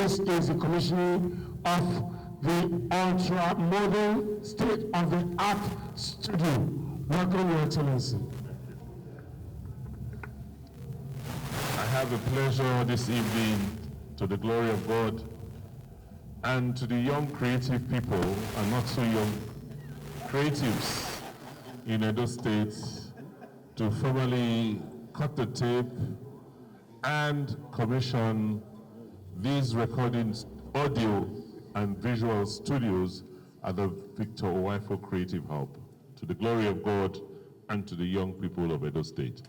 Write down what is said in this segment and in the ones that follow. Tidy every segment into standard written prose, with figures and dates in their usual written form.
This is the commissioning of the ultra-modern state-of-the-art studio. Welcome, Your Excellency. I have the pleasure this evening, to the glory of God, and to the young creative people, and not so young creatives in Edo State, to formally cut the tape and commission these recordings, audio and visual studios at the Victor Uwaifo Creative Hub, to the glory of God and to the young people of Edo State.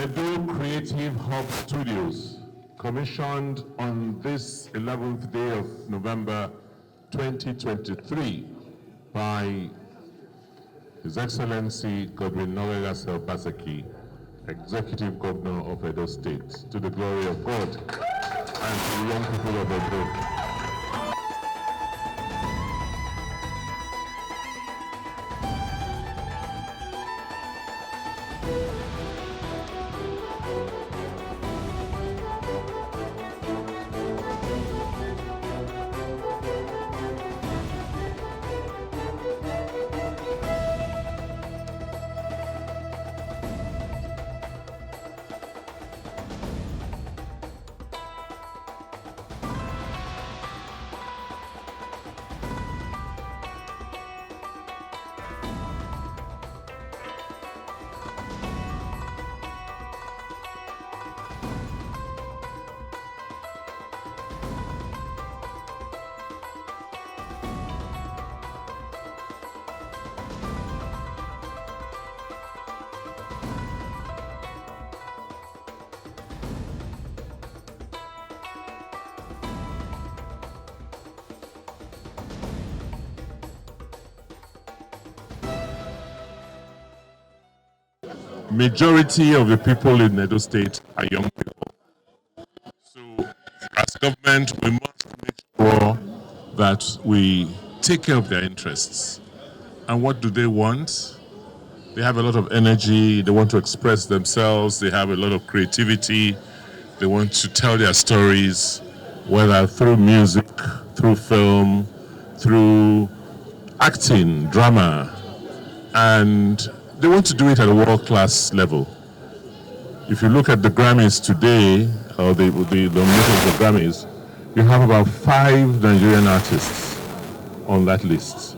Edo Creative Hub Studios, commissioned on this 11th day of November 2023 by His Excellency Govunor Obaseki, Executive Governor of Edo State, to the glory of God and to the young people of Edo. Majority of the people in Edo State are young people. So as government, we must make sure that we take care of their interests. And what do they want? They have a lot of energy, they want to express themselves, they have a lot of creativity, they want to tell their stories, whether through music, through film, through acting, drama, and they want to do it at a world-class level. If you look at the Grammys today, or the nominations of Grammys, you have about 5 Nigerian artists on that list.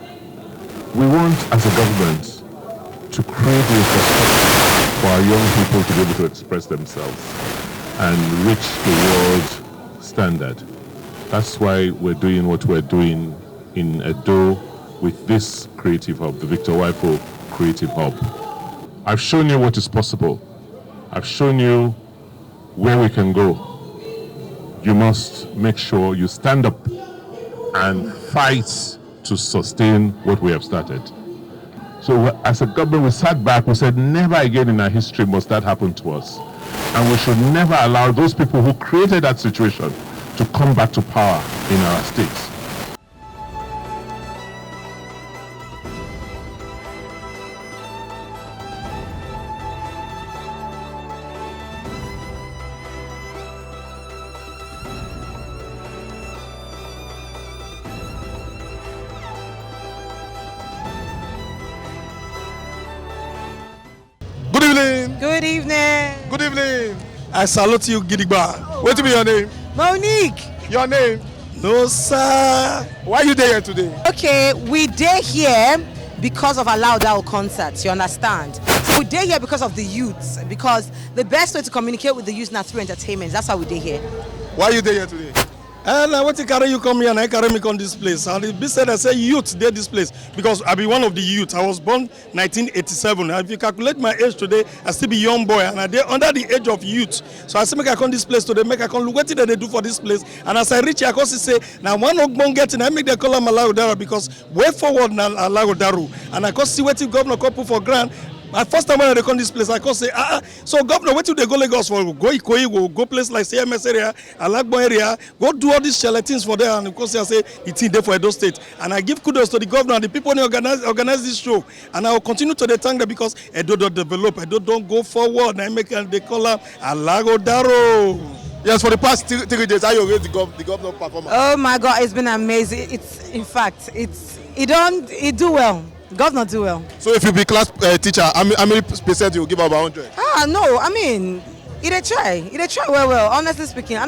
We want, as a government, to create the infrastructure for our young people to be able to express themselves and reach the world standard. That's why we're doing what we're doing in Edo with this creative hub, the Victor Uwaifo Creative Hub. I've shown you what is possible. I've shown you where we can go. You must make sure you stand up and fight to sustain what we have started. So as a government, we sat back, we said never again in our history must that happen to us. And we should never allow those people who created that situation to come back to power in our states. Good evening. Good evening. Good evening. I salute you, Gidigba. What be your name? Monique. Your name? No, sir. Why are you there today? Okay, we day here because of Alaudao concerts, you understand? So we day here because of the youths, because the best way to communicate with the youth is through entertainment. That's why we day here. Why are you there today? And I want to carry you come here and I carry me on this place. And it be said I say youth did this place because I be one of the youth. I was born 1987. And if you calculate my age today, I still be young boy and I dey under the age of youth. So I say make I come this place today, make I come look what they do for this place. And as I reach here, I come say now one ogbon getting I make the call Malawi Daru because way forward now Malawi Daru. And I come see what the governor come put for grant. My first time when I come this place, I come say, so governor, wait till they go Lagos for go Ikoyi, go place like CMS area, Alagbo area, go do all these charlatans for them, and of course I say it's in there for Edo State, and I give kudos to the governor and the people who organize this show, and I will continue to thank them because Edo don't develop, Edo don't go forward, and I make they call them Alago Daro. Yes, for the past 3 days, how you rate the governor performance? Oh my God, it's been amazing. It's in fact, it do well. Governor do well. So if you be class teacher, how many percent you will give out 100? No, I mean, it try well. Honestly speaking, I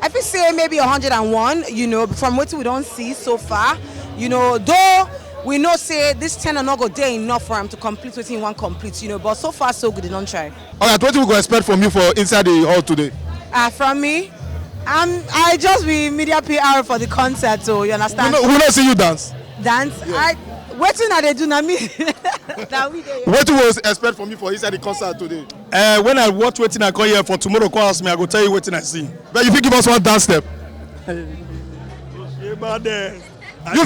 feel say maybe 101. You know, from what we don't see so far. You know, though we know say this 10 not go there enough for him to complete what he want complete. You know, but so far so good, they don't try. All right, what do we go expect from you for inside the hall today? From me, I just be media PR for the concert. So you understand? We not see you dance. Dance? Yeah. Wetin I dey do na me. What do you expect from me for inside the concert today? When I watch wetin I come here for tomorrow, call ask me, I go tell you wetin I see. But you fit give us one dance step. You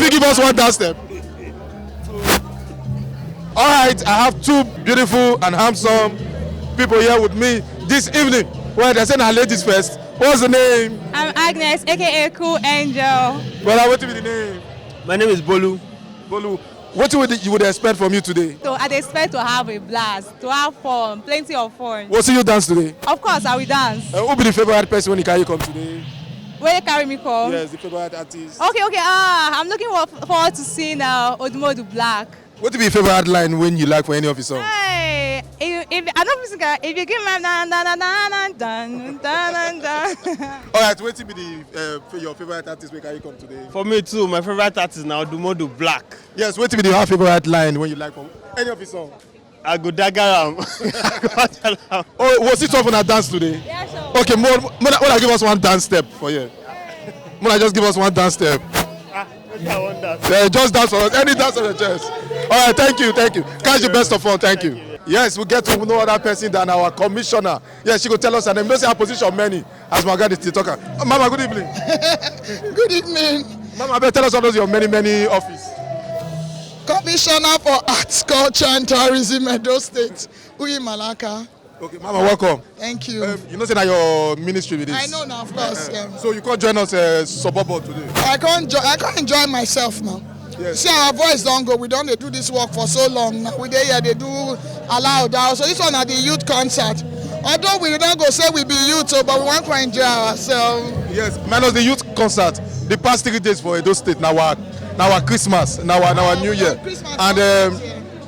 fit give us one dance step. All right, I have 2 beautiful and handsome people here with me this evening. Well, they say na ladies first. What's the name? I'm Agnes, aka Cool Angel. Well, what will be the name? My name is Bolu. Bolu. What you would expect from you today? So I expect to have a blast, to have fun, plenty of fun. We'll see you dance today. Of course, I will dance. Who will be the favorite person when you carry come today? Where you carry me come? Yes, the favorite artist. Okay. I'm looking forward to seeing Odumodu Black. What will be your favorite line when you like for any of his songs? Hey, if you give me All right, what will be your favorite artist when you come today? For me too, my favorite artist now, Odumodu Black. Yes, what will be your favorite line when you like for any of his songs? I go dagger him. Oh, was it tough when I dance today? Yeah, sure. Okay, Mona, give us one dance step for you. Mona, just give us one dance step. Just dance for us. Any dance on the chest. All right, thank you. Catch the best of all. Thank you. Yes, we get to know other person than our commissioner. Yes, she could tell us her name. Don't say her position many. As my God is still talking. Mama, good evening. Good evening. Mama, I better tell us what is your many office. Commissioner for Arts, Culture and Tourism, Edo State, Uyi Malaka. Okay, Mama, welcome. Thank you. You know, say that your ministry with this. I know now, of course. Yeah. So you can't join us support board today. I can't enjoy myself now. Yes. See, our voice don't go. We don't do this work for so long now. We there here, they do allow down. So this one at the youth concert. Although we don't go say we be youth, but we want to enjoy ourselves. Yes, minus the youth concert. The past 3 days for Edo State, now our Christmas, now our New Year, and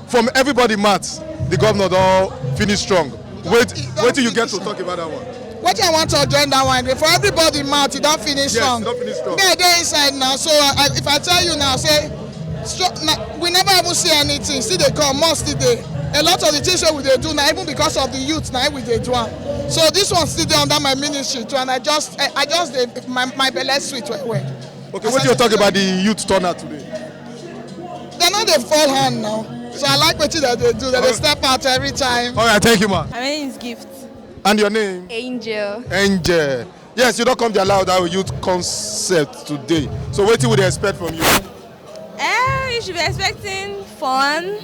from everybody maths, the governor don't finish strong. Wait till you get to talk about that one. What I want to join that one for everybody mouth, it don't finish strong. Yes, don't finish strong. They're inside now. So if I tell you now, say we never even see anything. See they come most today. A lot of the things that we they do now, even because of the youth now, we they do. So this one still under my ministry too, and I just my belly sweet way. Okay, what do you talk about the youth turnout today? They're not the full hand now. So I like what that they do. They step out every time. All right, thank you, man. My name is Gift. And your name? Angel. Angel. Yes, you don't come to allow that youth concept today. So what would they expect from you? You should be expecting fun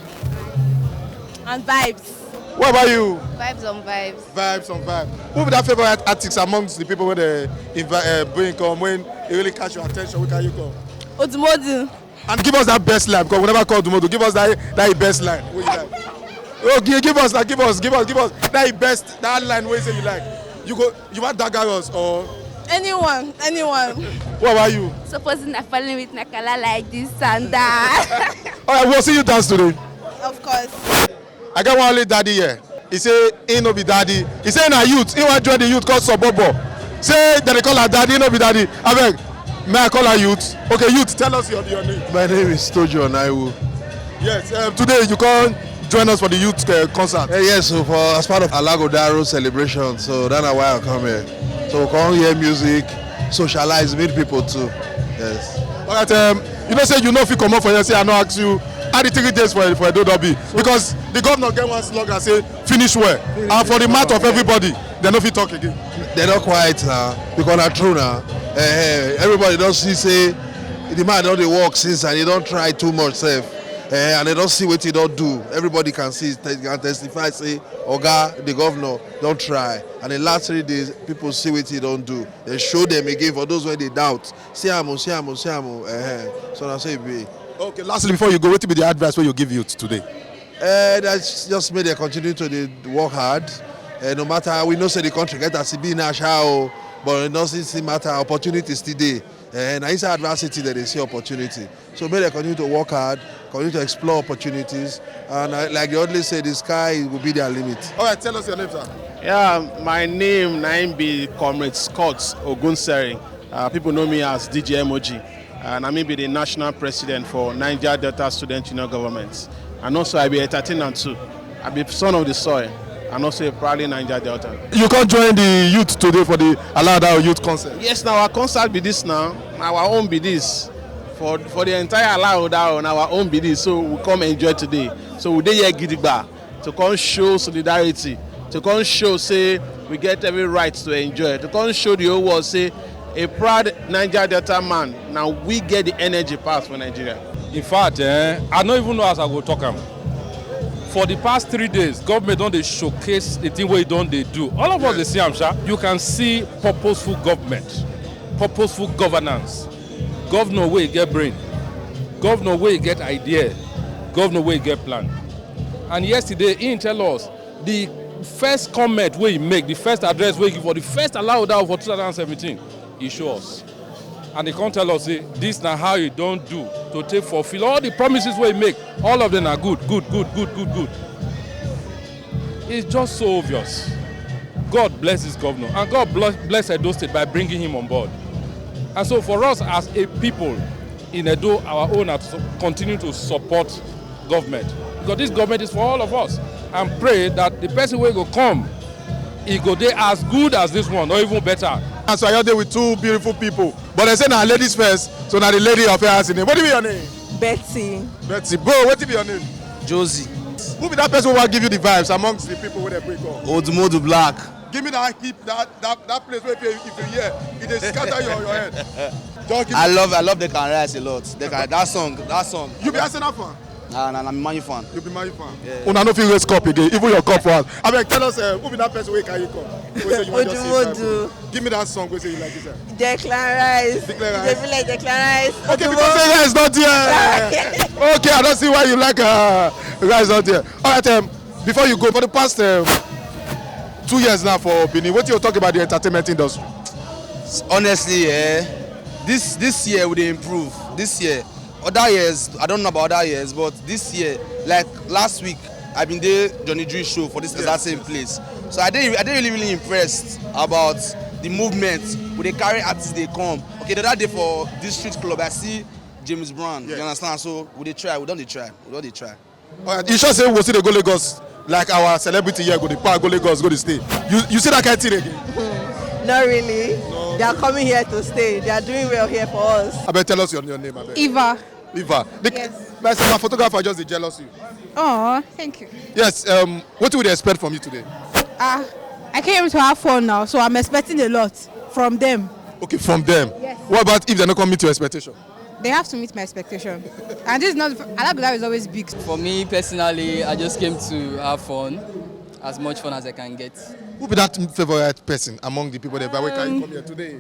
and vibes. What about you? Vibes on vibes. Vibes on vibes. Who would that favorite artist amongst the people when they bring come when they really catch your attention? Where can you come? Odumodu. And give us that best line because we never call Odumodu. Give us that best line. What you like? Oh, give us that best line. What you say you like? You want dagger us or? Anyone. What about you? Supposing I'm falling with Nakala like this and that. All right, we'll see you dance today. Of course. I got one late daddy here. He say he no be daddy. He say na youth. He want join the youth called Sobobo. Say that they call her daddy, he no be daddy. Abeg, may I call her youth? Okay, youth, tell us your name. My name is Tojo Onaiwu. Yes, today you can join us for the youth concert. Yes, so as part of Alago Daro celebration, so that's why I come here. So we come hear music, socialize, meet people too. Yes. All right, you know say you know if you come up for here, say I no ask you how the 3 days for Edo Derby because the governor get one slogan say finish well, and for the matter of everybody, they no fit talk again. They not quiet now because na true now. Everybody don't see say the man don't dey work since and he don't try too much self. and they don't see what he don't do. Everybody can see, can testify, say, Oga, the governor, don't try. And the last 3 days, people see what he don't do. They show them again for those where they doubt. See amo. So that's it be. Okay, lastly, before you go, what will be the advice where you give youth today? That's just made they continue to work hard. No matter how we know say the country get as it be now, but it doesn't matter, opportunities today. And inside adversity that they see opportunity. So may they continue to work hard, continue to explore opportunities, and like they always say, the sky will be their limit. All right, tell us your name, sir. Yeah, my name be Comrade Scott Ogunseri. People know me as DJ MOG. And I may be the national president for Niger Delta Student Union Government. And also I be entertainer too. I be son of the soil. And also a proudly Niger Delta. You can't join the youth today for the Alada Youth concert? Yes, now our concert be this now. Our own be this. For the entire Alada on our own be this. So we come enjoy today. So we dey here gidigba to come show solidarity. To come show say we get every right to enjoy. To come show the whole world say a proud Niger Delta man. Now we get the energy pass for Nigeria. In fact, I don't even know as I go talk am. For the past 3 days, government don't they showcase the thing where don't they do. All of us they see am sha. You can see purposeful government, purposeful governance. Governor where he get brain, governor where he get idea, governor where he get plan. And yesterday he tell us the first comment where he make, the first address where he give for the first allowed out for 2017, he show us. And they can't tell us, say, this now how you don't do to take fulfill all the promises we make. All of them are good. It's just so obvious. God bless this governor, and God bless Edo State by bringing him on board. And so for us as a people in Edo, our own are to continue to support government. Because this government is for all of us. And pray that the person will go come, he go there as good as this one, or even better. And so I am there with 2 beautiful people. But I say now ladies first, so now the lady of her name. What will be your name? Betsy. Betsy. Bro, what will be your name? Josie. Who be that person who will give you the vibes amongst the people with the break up? Odumodu Black. Give me that place where if you hear, it is scatter your head. I love They Can Rise a lot. That song. You be Arsenal fan? Nah, I'm Man U fan. You be Man U fan? Yeah. Una no fit raise cup again, even your cup for us. I mean, tell us who be that person where can you come? Odumodu. Give me that song where say you like this. Declan Rice. Declan Rice. They feel like Declan Rice. Okay, because say Rice not here. Okay, I don't see why you like Rice not here. All right, before you go, for the past 2 years now for Benin, what you talk about the entertainment industry? Honestly, this year we dey improve. This year, other years, I don't know about other years, but this year, like last week, I've been there Johnny Drew show for this exact same place. So I didn't really impressed about the movement. When they carry artists, they come. Okay, the other day for District Club, I see James Brown. You understand? So we don't try. All right, you sure say we'll see the go Lagos like our celebrity here go the park, go Lagos, go to stay. You see that kind of thing again? Not really. No. They are coming here to stay. They are doing well here for us. I better tell us your name. I bet. Eva. Yes. My photographer just jealous you. Oh, thank you. Yes. What would they expect from you today? I came to have fun now, so I'm expecting a lot from them. Okay, from them. Yes. What about if they don't come meet your expectation? They have to meet my expectation. And this is not, Alagula is always big. For me personally, I just came to have fun, as much fun as I can get. Who be that favorite person among the people that why can you come here today?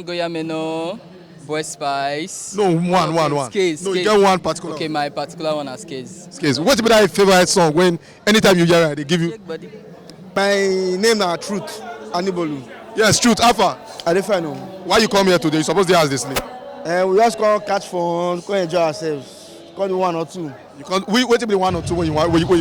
Goyameno, Boy Spice. No, one. Skaze. No, you get one particular. Okay, my particular one is Skaze. What be that favorite song when anytime you hear it, they give you? My name is Truth Anibolu. Yes, Truth. Alpha. Adefano. Why you come here today? You supposed to ask this name. We just come catch fun, come enjoy ourselves. Come do 1 or 2. You can't. Wait till be 1 or 2 when you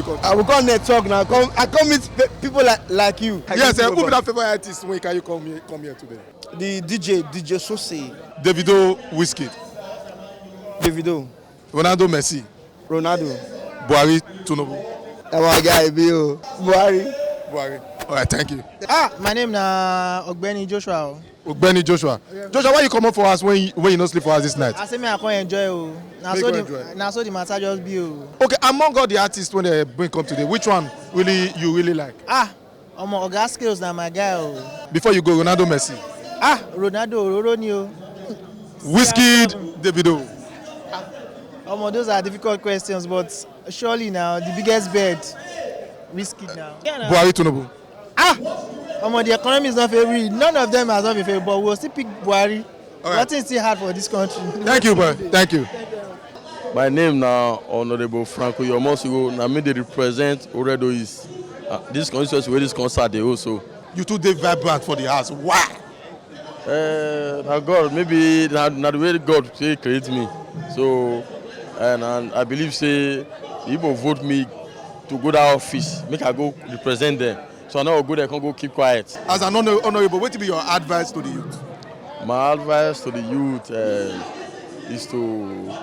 come. I will come network now. I come meet people like you. Yes, who be that favorite artist when can you come here today? The DJ Sose. Davido Wizkid. Davido. Ronaldo Messi. Ronaldo. Buhari Tinubu. That one guy be Buhari. All right, thank you. My name na Ogbeni Joshua. Ogbeni Joshua. Joshua, why you come up for us when you not sleep for us this night? I say me I come enjoy. Na so the matter just be. Okay, among all the artists when they come today, which one you really like? Oga Skills na my guy. Before you go, Ronaldo Messi. Ronaldo, Roroni. Wizkid, Davido. Those are difficult questions, but surely now the biggest bet, risky now. Buhari Tinubu. The economy is not favorable. None of them has not been favorable, but we'll still pick Buhari. Right. Nothing is still hard for this country. Thank you, boy. Thank you. My name now Honorable Franco Yomosigo. Na me dey represent Edo Youths. This constituency where this concert dey also. You too dey vibrant for the house. Why? Na God, maybe na the way God say create me. So and I believe say people vote me to go to that office, make I go represent them. So I know go there, can go keep quiet. As an honorable, what will be your advice to the youth? My advice to the youth is to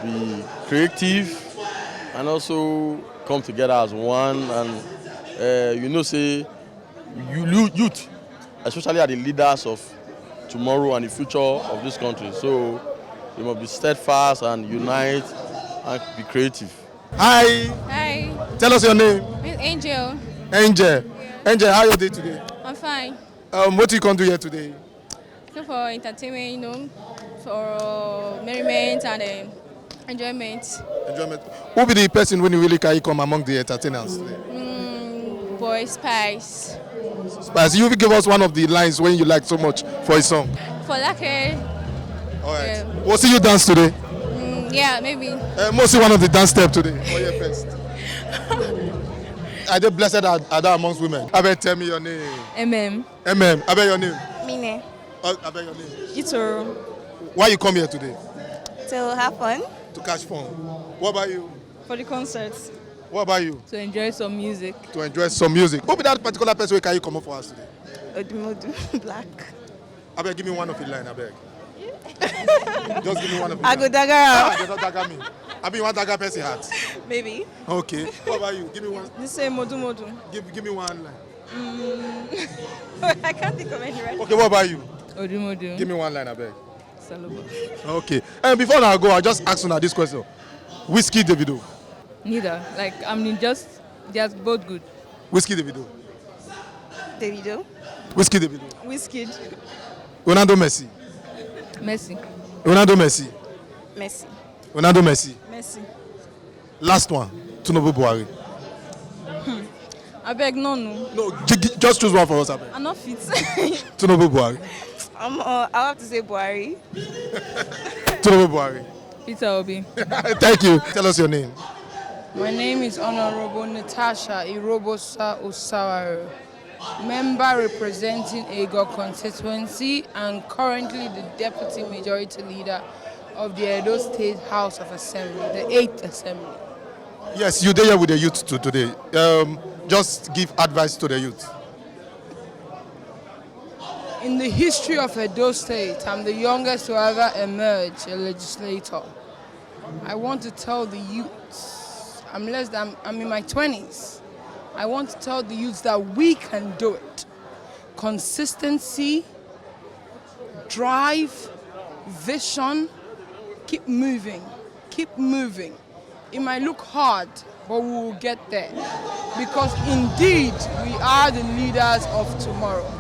be creative and also come together as one. And say youth, especially are the leaders of tomorrow and the future of this country. So you must be steadfast and unite and be creative. Hi. Hi. Tell us your name. It's Angel. Angel. Yeah. Angel, how are you doing today? I'm fine. What you can do here today? So for entertainment, for merriment and enjoyment. Enjoyment. Who will be the person when you really can come among the entertainers today? Boy Spice. Spice, you will give us one of the lines when you like so much for a song. For Lucky. All right. Yeah. We'll see you dance today. Yeah, maybe. Mostly one of the dance steps today. For your first. I did blessed are that amongst women. I bet tell me your name. MM. MM. I bet your name. Mine. I bet your name. Itoro. Why you come here today? To have fun. To catch fun. What about you? For the concerts. What about you? To enjoy some music. To enjoy some music. Who be that particular person who can you come up for us today? Odumodu. Black. I beg, give me one of the line, I beg. Just give me one of the I go dagger. You don't dagger me. I mean, you want dagger person hat? Maybe. Okay. What about you? Give me one. The same Modu. Give me one line. I can't think of any right. Okay, what about you? Odumodu. Give me one line, I beg. Salobo. Okay. And before I go, I'll just ask you this question. Whiskey Davido? Neither. Like, they're both good. Whiskey Davido? Davido. Whiskey Davido? Whiskey. Ronaldo Messi? Messi. Ronaldo Messi? Messi. Ronaldo Messi? Messi. Last one. Tinubu Buhari? I beg, no. No, just choose one for us, I beg. I'm not fit. Tinubu Buhari? I'll have to say Buhari. Tinubu Buhari? Peter Obi. Thank you. Tell us your name. My name is Honorable Natasha Irobosa Osawaro, member representing Ego constituency and currently the Deputy Majority Leader of the Edo State House of Assembly, the 8th Assembly. Yes, you're there with the youth today. Just give advice to the youth. In the history of Edo State, I'm the youngest to ever emerge a legislator. I want to tell the youths, I'm in my 20s. I want to tell the youths that we can do it. Consistency, drive, vision, keep moving. It might look hard, but we will get there. Because indeed, we are the leaders of tomorrow.